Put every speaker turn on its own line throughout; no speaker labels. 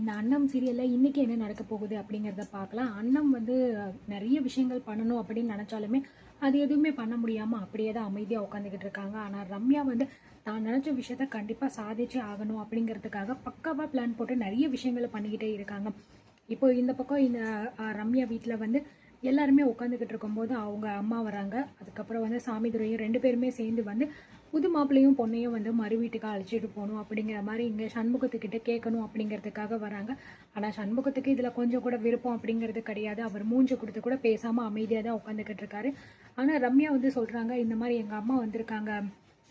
இந்த அன்னம் சீரியல்ல இன்னைக்கு என்ன நடக்க போகுது அப்படிங்கிறத பார்க்கலாம். அன்னம் வந்து நிறைய விஷயங்கள் பண்ணணும் அப்படின்னு நினைச்சாலுமே அது எதுவுமே பண்ண முடியாம அப்படியே தான் அமைதியா உட்காந்துக்கிட்டு இருக்காங்க. ஆனா ரம்யா வந்து தான் நினைச்ச விஷயத்த கண்டிப்பா சாதிச்சே ஆகணும் அப்படிங்கிறதுக்காக பக்காவா பிளான் போட்டு நிறைய விஷயங்களை பண்ணிக்கிட்டே இருக்காங்க. இப்போ இந்த பக்கம் இந்த ரம்யா வீட்டுல வந்து எல்லாருமே உட்காந்துக்கிட்டு இருக்கும்போது அவங்க அம்மா வராங்க. அதுக்கப்புறம் வந்து சாமிதுரையும் 2 பேருமே சேர்ந்து வந்து புது மாப்பிள்ளையும் பொண்ணையும் வந்து மறு வீட்டுக்கு அழைச்சிட்டு போகணும் அப்படிங்கிற மாதிரி இங்கே சண்முகத்துக்கிட்ட கேட்கணும் அப்படிங்கிறதுக்காக வராங்க. ஆனால் சண்முகத்துக்கு இதில் கொஞ்சம் கூட விருப்பம் அப்படிங்கிறது கிடையாது. அவர் மூஞ்சி கொடுத்து கூட பேசாமல் அமைதியாக தான் உட்காந்துக்கிட்டு இருக்காரு. ஆனால் ரம்யா வந்து சொல்கிறாங்க, இந்த மாதிரி எங்கள் அம்மா வந்திருக்காங்க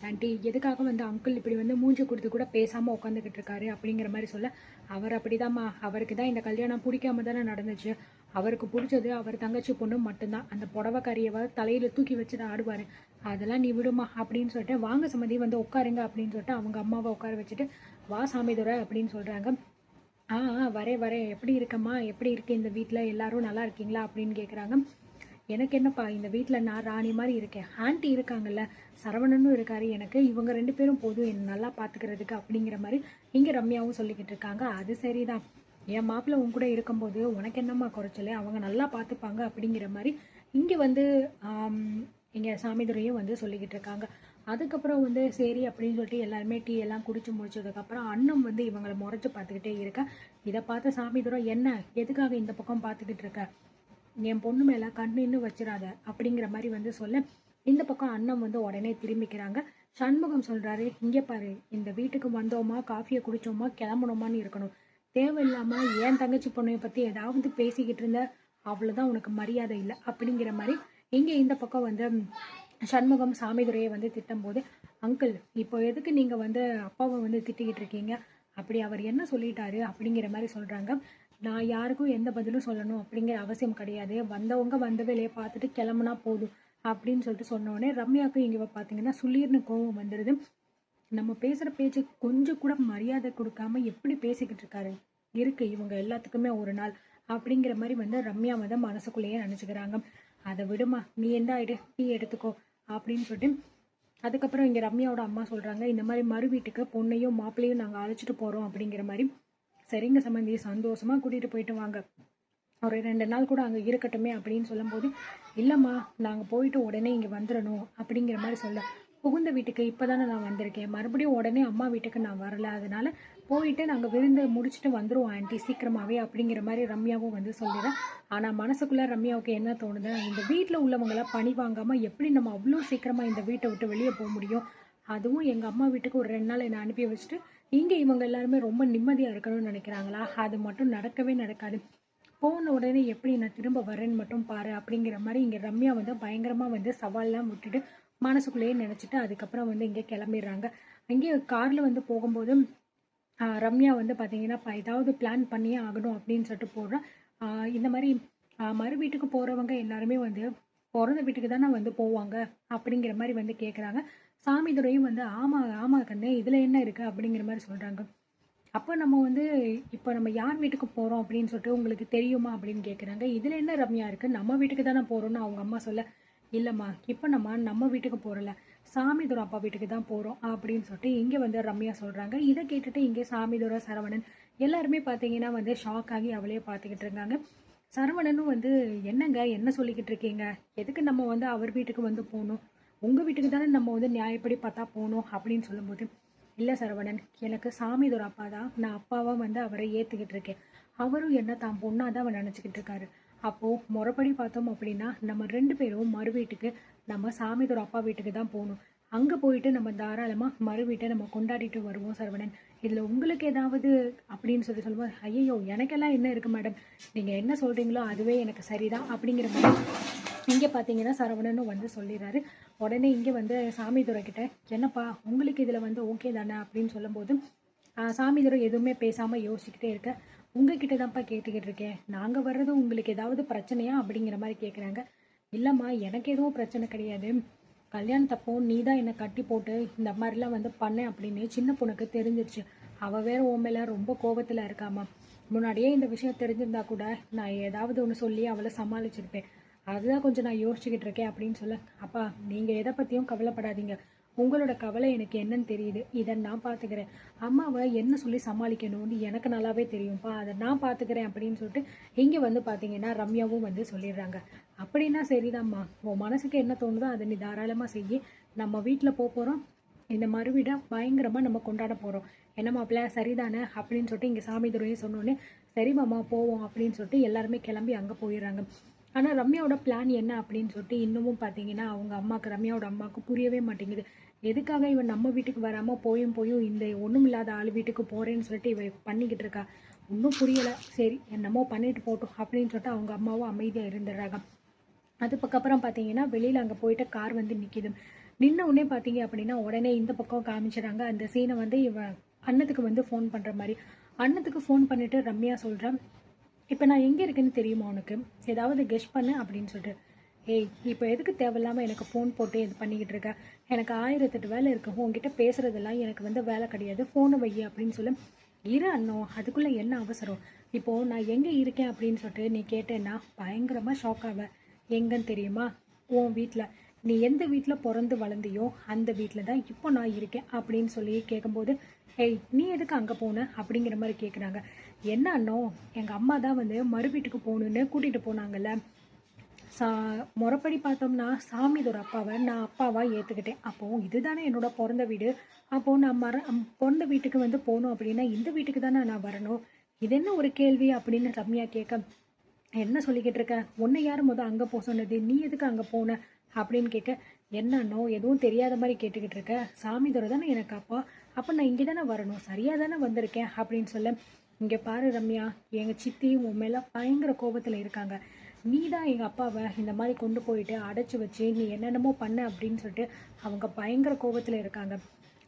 ஆண்டி, எதுக்காக வந்து அங்கிள் இப்படி வந்து மூஞ்சி கொடுத்து கூட பேசாமல் உட்காந்துக்கிட்டு இருக்காரு அப்படிங்கிற மாதிரி சொல்ல, அவர் அப்படிதாம்மா, அவருக்கு தான் இந்த கல்யாணம் பிடிக்காம தானே நடந்துச்சு. அவருக்கு பிடிச்சது அவர் தங்கச்சி பொண்ணு மட்டும்தான். அந்த புடவைக்காரியவை தலையில் தூக்கி வச்சு தான் ஆடுவார். அதெல்லாம் நீ விடுமா அப்படின்னு சொல்லிட்டு, வாங்க சம்மதி வந்து உட்காருங்க அப்படின்னு சொல்லிட்டு அவங்க அம்மாவை உட்கார வச்சுட்டு, வா சாமிதுரை அப்படின்னு சொல்கிறாங்க. வரேன் வரேன், எப்படி இருக்கம்மா, எப்படி இருக்கு இந்த வீட்டில் எல்லாரும் நல்லா இருக்கீங்களா அப்படின்னு கேட்குறாங்க. எனக்கு என்னப்பா, இந்த வீட்டில் நான் ராணி மாதிரி இருக்கேன். ஆண்டி இருக்காங்கல்ல, சரவணனும் இருக்காரு, எனக்கு இவங்க 2 பேரும் போதும் என்னை நல்லா பார்த்துக்கிறதுக்கு அப்படிங்கிற மாதிரி இங்கே ரம்யாவும் சொல்லிக்கிட்டு இருக்காங்க. அது சரிதான், என் மாப்பிள்ளை உன் கூட இருக்கும்போது உனக்கு என்னம்மா குறைச்சல, அவங்க நல்லா பார்த்துப்பாங்க அப்படிங்கிற மாதிரி இங்கே வந்து இங்கே சாமிதுரையும் வந்து சொல்லிக்கிட்டு இருக்காங்க. அதுக்கப்புறம் வந்து சரி அப்படின்னு சொல்லிட்டு எல்லாருமே டீ எல்லாம் குடிச்சு முடிச்சதுக்கப்புறம் அண்ணன் வந்து இவங்களை முறைச்சு பார்த்துக்கிட்டே இருக்கா. இதை பார்த்த சாமிதுரை, என்ன எதுக்காக இந்த பக்கம் பார்த்துக்கிட்டு இருக்க, என் பொண்ணு மேல கண்ணுன்னு வச்சிடாத அப்படிங்கிற மாதிரி வந்து சொல்ல, இந்த பக்கம் அண்ணன் வந்து உடனே திரும்பிக்கிறாங்க. சண்முகம் சொல்றாரு, இங்க பாரு, இந்த வீட்டுக்கு வந்தோமா காஃபியை குடிச்சோமா கிளம்பணுமான்னு இருக்கணும். தேவையில்லாம என் தங்கச்சி பொண்ணைய பத்தி ஏதாவது பேசிக்கிட்டு இருந்த அவ்வளவுதான் உனக்கு மரியாதை இல்லை அப்படிங்கிற மாதிரி இங்க இந்த பக்கம் வந்து சண்முகம் சாமிதுரையை வந்து திட்டும் போது, அங்கிள் இப்போ எதுக்கு நீங்க வந்து அப்பாவை வந்து திட்டிக்கிட்டு இருக்கீங்க, அப்படி அவர் என்ன சொல்லிட்டாரு அப்படிங்கிற மாதிரி சொல்றாங்க. நான் யாருக்கும் எந்த பதிலும் சொல்லணும் அப்படிங்கிற அவசியம் கிடையாது, வந்தவங்க வந்த வேலையை பார்த்துட்டு கிளம்புனா போதும் அப்படின்னு சொல்லிட்டு சொன்னோடனே ரம்யாவுக்கு இங்கே பார்த்தீங்கன்னா சுளீர்னு கோவம் வந்துடுது. நம்ம பேசுகிற பேச்சு கொஞ்சம் கூட மரியாதை கொடுக்காம எப்படி பேசிக்கிட்டு இருக்காரு, இருக்கு இவங்க எல்லாத்துக்குமே ஒரு நாள் அப்படிங்கிற மாதிரி வந்து ரம்யா வந்து மனசுக்குள்ளேயே நினச்சிக்கிறாங்க. அதை விடுமா, நீ எந்த ஆயிடு டீ எடுத்துக்கோ அப்படின்னு சொல்லிட்டு அதுக்கப்புறம் இங்கே ரம்யாவோட அம்மா சொல்கிறாங்க, இந்த மாதிரி மறு வீட்டுக்கு பொண்ணையும் மாப்பிள்ளையும் நாங்கள் அழைச்சிட்டு போகிறோம் அப்படிங்கிற மாதிரி. சரிங்க சம்மந்தி, சந்தோஷமா கூட்டிகிட்டு போயிட்டு வாங்க, ஒரு 2 நாள் கூட அங்கே இருக்கட்டுமே அப்படின்னு சொல்லும்போது, இல்லைம்மா நாங்கள் போயிட்டு உடனே இங்கே வந்துடணும் அப்படிங்கிற மாதிரி சொல்ல, புகுந்த வீட்டுக்கு இப்போ தானே நான் வந்திருக்கேன், மறுபடியும் உடனே அம்மா வீட்டுக்கு நான் வரல, அதனால போயிட்டு நாங்கள் விருந்து முடிச்சுட்டு வந்துடுவோம் ஆண்டி சீக்கிரமாகவே அப்படிங்கிற மாதிரி ரம்யாவும் வந்து சொல்லிடுறேன். ஆனால் மனசுக்குள்ளே ரம்யாவுக்கு என்ன தோணுது, இந்த வீட்டில் உள்ளவங்களாம் பணி வாங்காமல் எப்படி நம்ம அவ்வளோ சீக்கிரமாக இந்த வீட்டை விட்டு வெளியே போக முடியும், அதுவும் எங்கள் அம்மா வீட்டுக்கு ஒரு 2 நாள் என்னை அனுப்பி வச்சுட்டு இங்கே இவங்க எல்லாருமே ரொம்ப நிம்மதியாக இருக்கணும்னு நினைக்கிறாங்களா, அது மட்டும் நடக்கவே நடக்காது, போன உடனே எப்படி நான் திரும்ப வரேன்னு மட்டும் பாரு அப்படிங்கிற மாதிரி இங்கே ரம்யா வந்து பயங்கரமாக வந்து சவால்லாம் விட்டுட்டு மனசுக்குள்ளேயே நினச்சிட்டு அதுக்கப்புறம் வந்து இங்கே கிளம்பிடுறாங்க. அங்கேயே காரில் வந்து போகும்போது ரம்யா வந்து பார்த்தீங்கன்னா ஏதாவது பிளான் பண்ணியே ஆகணும் அப்படின்னு சொல்லிட்டு போடுறேன். இந்த மாதிரி மறு வீட்டுக்கு போகிறவங்க எல்லாருமே வந்து பிறந்த வீட்டுக்கு தானே வந்து போவாங்க அப்படிங்கிற மாதிரி வந்து கேட்குறாங்க. சாமிதுரையும் வந்து ஆமாம் ஆமாம் கண்ணு, இதில் என்ன இருக்குது அப்படிங்கிற மாதிரி சொல்கிறாங்க. அப்போ நம்ம வந்து இப்போ நம்ம யார் வீட்டுக்கு போகிறோம் அப்படின்னு சொல்லிட்டு உங்களுக்கு தெரியுமா அப்படின்னு கேட்குறாங்க. இதில் என்ன ரம்யா இருக்குது, நம்ம வீட்டுக்கு தானே போகிறோன்னு அவங்க அம்மா சொல்ல, இல்லைம்மா இப்போ நம்ம வீட்டுக்கு போகிறல, சாமிதுரை அப்பா வீட்டுக்கு தான் போகிறோம் அப்படின்னு சொல்லிட்டு இங்கே வந்து ரம்யா சொல்கிறாங்க. இதை கேட்டுட்டு இங்கே சாமிதுரை சரவணன் எல்லாருமே பார்த்தீங்கன்னா வந்து ஷாக் ஆகி அவளையே பார்த்துக்கிட்டு இருக்காங்க. சரவணனும் வந்து, என்னங்க என்ன சொல்லிக்கிட்டு இருக்கீங்க, எதுக்கு நம்ம வந்து அவர் வீட்டுக்கு வந்து போகணும், உங்கள் வீட்டுக்கு தானே நம்ம வந்து நியாயப்படி பார்த்தா போகணும் அப்படின்னு சொல்லும்போது, இல்லை சரவணன், எனக்கு சாமிதுரை அப்பா தான், நான் அப்பாவாக வந்து அவரை ஏற்றுக்கிட்டு இருக்கேன், அவரும் என்ன தான் பொண்ணாக தான் அவர் நினச்சிக்கிட்டு இருக்காரு. அப்போது முறைப்படி பார்த்தோம் அப்படின்னா நம்ம 2 பேரும் மறு வீட்டுக்கு நம்ம சாமிதுரை அப்பா வீட்டுக்கு தான் போகணும். அங்கே போயிட்டு நம்ம தாராளமாக மறு வீட்டை நம்ம கொண்டாடிட்டு வருவோம் சரவணன், இதில் உங்களுக்கு ஏதாவது அப்படின்னு சொல்லும்போது, ஐயோ எனக்கெல்லாம் என்ன இருக்குது மேடம், நீங்கள் என்ன சொல்கிறீங்களோ அதுவே எனக்கு சரிதான் அப்படிங்கிற மாதிரி இங்கே பார்த்தீங்கன்னா சரவணனும் வந்து சொல்லிடுறாரு. உடனே இங்கே வந்து சாமிதுரை கிட்ட, என்னப்பா உங்களுக்கு இதில் வந்து ஓகே தானே அப்படின்னு சொல்லும்போது சாமிதுரை எதுவுமே பேசாமல் யோசிச்சுக்கிட்டே இருக்க, உங்ககிட்ட தான்ப்பா கேட்டுக்கிட்டு இருக்கேன், நாங்கள் வர்றது உங்களுக்கு ஏதாவது பிரச்சனையா அப்படிங்கிற மாதிரி கேட்குறாங்க. இல்லைம்மா எனக்கு எதுவும் பிரச்சனை கிடையாது, கல்யாணத்தப்போ நீ தான் என்னை கட்டி போட்டு இந்த மாதிரிலாம் வந்து பண்ணேன் அப்படின்னு சின்ன பொண்ணுக்கு தெரிஞ்சிருச்சு, அவள் வேற உன் மேலே ரொம்ப கோபத்தில் இருக்காமா, முன்னாடியே இந்த விஷயம் தெரிஞ்சிருந்தா கூட நான் ஏதாவது ஒன்று சொல்லி அவளை சமாளிச்சிருப்பேன், அதுதான் கொஞ்சம் நான் யோசிச்சுக்கிட்டு இருக்கேன் அப்படின்னு சொல்ல, அப்பா நீங்கள் எதை பற்றியும் கவலைப்படாதீங்க, உங்களோட கவலை எனக்கு என்னன்னு தெரியுது. இதை நான் பார்த்துக்கிறேன். அம்மாவை என்ன சொல்லி சமாளிக்கணும்னு எனக்கு நல்லாவே தெரியும்ப்பா. அதை நான் பார்த்துக்கிறேன் அப்படின்னு சொல்லிட்டு இங்கே வந்து பார்த்தீங்கன்னா ரம்யாவும் வந்து சொல்லிடுறாங்க. அப்படின்னா சரிதாம்மா, உன் மனசுக்கு என்ன தோணுதோ அதை நீ தாராளமாக செய்யி. நம்ம வீட்டில் போகிறோம், இந்த மறுவீடை பயங்கரமாக நம்ம கொண்டாட போகிறோம். என்ன மாப்பிள்ள சரிதானே அப்படின்னு சொல்லிட்டு இங்கே சாமி துறையும் சொன்னோன்னே சரி மாமா போவோம் அப்படின்னு சொல்லிட்டு எல்லாருமே கிளம்பி அங்கே போயிடுறாங்க. ஆனால் ரம்யாவோட பிளான் என்ன அப்படின்னு சொல்லிட்டு இன்னமும் பார்த்தீங்கன்னா அவங்க அம்மாவுக்கு, ரம்யாவோட அம்மாவுக்கு புரியவே மாட்டேங்குது. எதுக்காக இவன் நம்ம வீட்டுக்கு வராமல் போயும் போயும் இந்த ஒன்றும் இல்லாத ஆள் வீட்டுக்கு போகிறேன்னு சொல்லிட்டு இவ பண்ணிக்கிட்டு இருக்கா. ஒன்றும் புரியலை. சரி என்னமோ பண்ணிட்டு போட்டோம் அப்படின்னு சொல்லிட்டு அவங்க அம்மாவும் அமைதியாக இருந்துடுறாங்க. அதுக்கப்புறம் பார்த்தீங்கன்னா வெளியில் அங்கே போயிட்டு கார் வந்து நிற்கிது. நின்ன உடனே பார்த்தீங்க அப்படின்னா உடனே இந்த பக்கம் காமிச்சிடாங்க. அந்த சீனை வந்து இவன் அண்ணத்துக்கு வந்து ஃபோன் பண்ணுற மாதிரி. அண்ணத்துக்கு ஃபோன் பண்ணிவிட்டு ரம்யா சொல்கிறேன், இப்போ நான் எங்கே இருக்கேன்னு தெரியுமா உனக்கு, ஏதாவது கெஸ் பண்ணு அப்படின்னு சொல்லிட்டு. ஏய் இப்போ எதுக்கு தேவையில்லாமல் எனக்கு ஃபோன் போட்டு இது பண்ணிக்கிட்டு இருக்க, எனக்கு 1008 வேலை இருக்கு, உங்ககிட்ட பேசுகிறதெல்லாம் எனக்கு வந்து வேலை கிடையாது, ஃபோனை வை அப்படின்னு சொல்லி. இரு அண்ணன், அதுக்குள்ளே என்ன அவசரம், இப்போது நான் எங்கே இருக்கேன் அப்படின்னு சொல்லிட்டு நீ கேட்டேன்னா பயங்கரமாக ஷாக் ஆவ. எங்கன்னு தெரியுமா, உன் வீட்டில், நீ எந்த வீட்டில் பிறந்து வளர்ந்தியோ அந்த வீட்டில் தான் இப்போ நான் இருக்கேன் அப்படின்னு சொல்லி கேட்கும்போது, ஏய் நீ எதுக்கு அங்கே போன அப்படிங்கிற மாதிரி கேட்குறாங்க. என்ன அண்ணோ, எங்கள் அம்மா தான் வந்து மறு வீட்டுக்கு போகணுன்னு கூட்டிகிட்டு போனாங்கல்ல, முறைப்படி பார்த்தோம்னா சாமிதோட அப்பாவை நான் அப்பாவாக ஏற்றுக்கிட்டேன். அப்போது இதுதானே என்னோட பிறந்த வீடு. அப்போது நான் பிறந்த வீட்டுக்கு வந்து போகணும் அப்படின்னா இந்த வீட்டுக்கு தானே நான் வரணும். இது என்ன ஒரு கேள்வி அப்படின்னு ரம்யா கேட்க, என்ன சொல்லிக்கிட்டு இருக்க, உன்னை யார் அங்கே போக சொன்னது, நீ எதுக்கு அங்கே போன அப்படின்னு கேட்க, என்னன்னோ எதுவும் தெரியாத மாதிரி கேட்டுக்கிட்டு இருக்க, சாமிதோட தானே எனக்கு அப்பா, அப்போ நான் இங்கே தானே வரணும், சரியாக தானே வந்திருக்கேன் அப்படின்னு சொல்ல. இங்கே பாரு ரம்யா, எங்கள் சித்தி உன் மேலே பயங்கர கோபத்தில் இருக்காங்க. நீ தான் எங்கள் அப்பாவை இந்த மாதிரி கொண்டு போயிட்டு அடைச்சி வச்சு நீ என்னென்னமோ பண்ண அப்படின்னு சொல்லிட்டு அவங்க பயங்கர கோபத்தில் இருக்காங்க.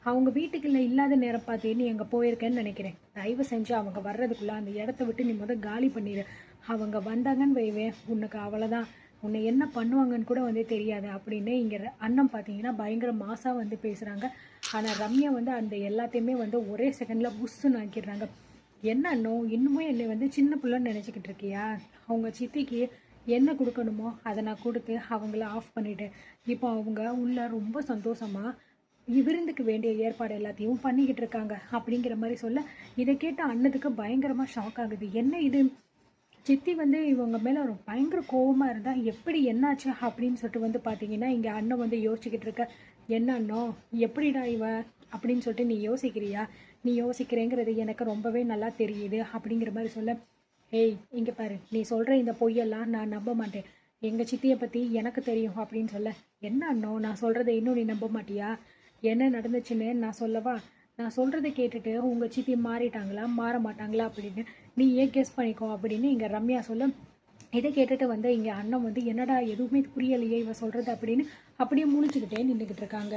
அவங்க வீட்டுக்குள்ள இல்லாத நேரம் பார்த்து நீ எங்கே போயிருக்கேன்னு நினைக்கிறேன். தயவு செஞ்சு அவங்க வர்றதுக்குள்ளே அந்த இடத்த விட்டு நீ காலி பண்ணிடு. அவங்க வந்தாங்கன்னு வைவேன், உனக்கு அவ்வளோதான், உன்னை என்ன பண்ணுவாங்கன்னு கூட வந்து தெரியாது அப்படின்னு இங்கே அண்ணன் பார்த்தீங்கன்னா பயங்கர மாசாக வந்து பேசுகிறாங்க. ஆனால் ரம்யா வந்து அந்த எல்லாத்தையுமே வந்து ஒரே செகண்டில் புஷ்ஷுன்னு ஆக்கிடுறாங்க. என்ன அண்ணன், இன்னுமே என்னை வந்து சின்ன பிள்ளைன்னு நினச்சிக்கிட்டு இருக்கியா, அவங்க சித்திக்கு என்ன கொடுக்கணுமோ அதை நான் கொடுத்து அவங்கள ஆஃப் பண்ணிட்டேன். இப்போ அவங்க உள்ள ரொம்ப சந்தோஷமாக விருந்துக்கு வேண்டிய ஏற்பாடு எல்லாத்தையும் பண்ணிக்கிட்டு இருக்காங்க அப்படிங்கிற மாதிரி சொல்ல, இதை கேட்ட அண்ணதுக்கு பயங்கரமாக ஷாக் ஆகுது. என்ன இது, சித்தி வந்து இவங்க மேலே ஒரு பயங்கர கோபமாக இருந்தால் எப்படி என்னாச்சு அப்படின்னு சொல்லிட்டு வந்து பார்த்தீங்கன்னா இங்கே அண்ணன் வந்து யோசிச்சுக்கிட்டு இருக்க. என்ன அண்ணன், எப்படிடா இவ அப்படின்னு சொல்லிட்டு நீ யோசிக்கிறியா, நீ யோசிக்கிறேங்கிறது எனக்கு ரொம்பவே நல்லா தெரியுது அப்படிங்கிற மாதிரி சொல்ல. ஏய் இங்கே பாரு, நீ சொல்கிற இந்த பொய்யெல்லாம் நான் நம்ப மாட்டேன், எங்கள் சித்தியை பற்றி எனக்கு தெரியும் அப்படின்னு சொல்ல. என்ன அண்ணோ, நான் சொல்கிறத இன்னும் நீ நம்ப மாட்டியா, என்ன நடந்துச்சுன்னு நான் சொல்லவா, நான் சொல்கிறத கேட்டுட்டு உங்கள் சித்தி மாறிட்டாங்களா மாற மாட்டாங்களா அப்படின்னு நீ ஏன் கெஸ் பண்ணிக்கோ அப்படின்னு இங்கே ரம்யா சொல்ல. இதை கேட்டுட்டு வந்து இங்கே அண்ணன் வந்து என்னடா எதுவுமே புரியலையே இவ சொல்கிறது அப்படின்னு அப்படியே முழிச்சுக்கிட்டே நின்றுக்கிட்டு இருக்காங்க.